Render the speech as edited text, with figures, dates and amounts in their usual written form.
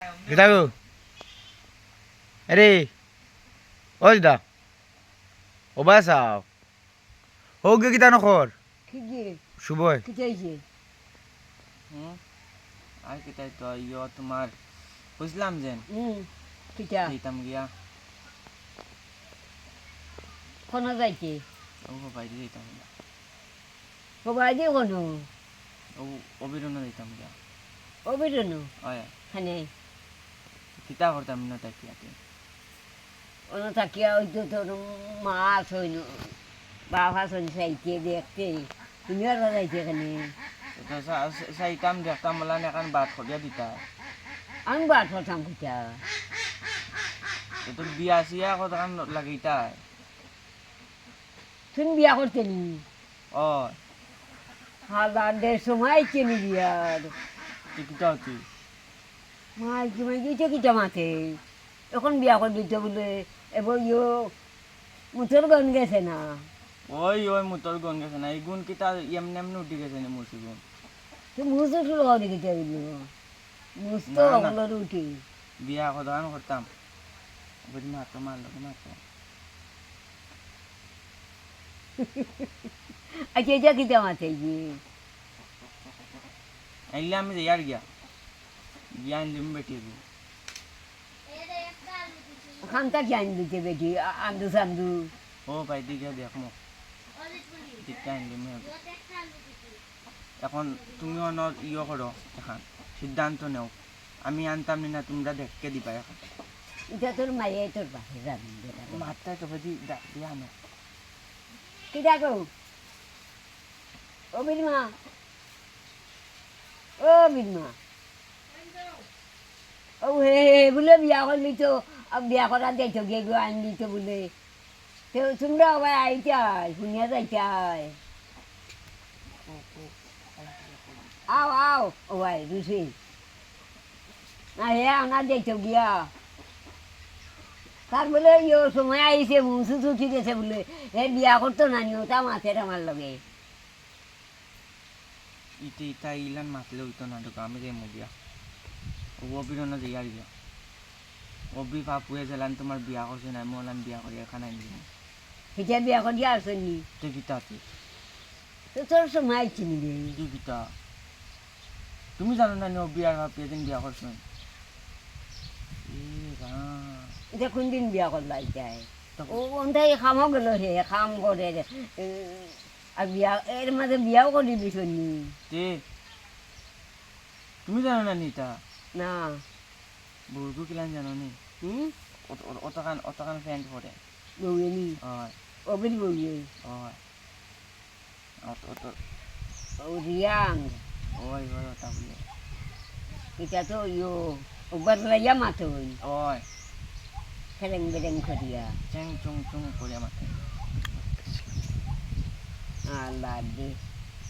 Kita go. Ready? Hold da. Obasa. Hoge kita nokor. Kiji, Shuboy. kichaইছে? আর কি তাই তো ইয়ো তোমার বুঝলাম যে কিটা? দিতাম গিয়া কোন যাইছে? ও বাইরে দিতাম গিয়া কবাইছে কোন? ও অবিরুণ দিতাম গিয়া অবিরনো হয় খানে কিতা করতাম না তাই কিয়াতে অন তাকিয়া ওই তো তোর মাছ হইল বাবা শোন সাইতে দেখতে তুমি আর যাইছে খানে তো সাইতাম দেখতাম বলা এখন বাদ করিয়া দিতা আমি বাদ পড়তাম কিটা তো বিয়া সিয়া কথা লাগাইতা তুমি বিয়া করতে নি ও হাজার সময় চিনি বিয়ার তুই কিতা হতি মাই কি মাই দিতে কিটা মাতে এখন বিয়া করে দিতে বলে এবার ইয়ো মুতর গন গেছে না ওই ওই মুতর গন গেছে না এই গুণ কিতা এমনি এমনি উঠি গেছে না মুসি গুণ তুই মুসো তো লগে দিতে বললো মুস তো না, না। ওগুলো উঠি বিয়া কথা করতাম বুঝি মাত্র মারলো মাত্র আচ্ছা এটা কিটা মাতে কি আইলে আমি যাই আর গিয়া গিয়া আনলিম বেটি গো খানটা কি আনি দিতে বেটি আন্দু সান্দু ও ভাই দিকে দেখমো দিকে আনলিম এখন তুমি অনর ইয়ে করো এখন সিদ্ধান্ত নেও আমি আনতাম না তোমরা দেখকে দিবা এখন এটা তোর মায়ে তোর বাসে যাবি মাত্রা তো বুঝি দিয়া আনো কিটা গো ও বিনমা ও বিনমা ও হে বলে বিয়া করলি তো বিয়া করা যাইতো গে গো আনলি তো বলে তো তোমরা আবার আইতাই শুনিয়া যাইতাই আও আও ও ভাই রুসি না হে আনা যাইতো গিয়া তার বলে ইয়ো সময় আইসে মুসু উঠি গেছে বলে হে বিয়া করতো না নিও তা মাছের আমার লগে ইতে ইটা ইলান মাতলে হইতো না ঢোকা আমি যাই মুগিয়া ও অবিরণ যাই আর গিয়া অবি পাপুয়ে জেলান তোমার বিয়া করছে না মোলান বিয়া করি এখানে আনলি হিজা বিয়া করিয়া আসনি তুই কিতা তুই তো তোর সময় আইছি নি রে তুই কিতা তুমি জানো না নি অবি আর পাপুয়ে যেন বিয়া করছেন এটা কোন দিন বিয়া করলা যায় ও ওনটাই খামও গেল রে খাম করে রে আর বিয়া এর মাঝে বিয়াও করে দিবি শুনি তে তুমি জানো না নিতা না বউকু কিলান জানো নি হুম অতকান ফ্রেন্ড করে বউয়ে নি হয় অবির বউয়ে হয় অত অত ও রিয়াং ওই ওই ওটা বলে এটা তো ইয়ো ওবার লাইয়া মাতো ওই ওই খেলেং বেলেং করিয়া চেং চুং চুং করে মাথা আল্লাহ দে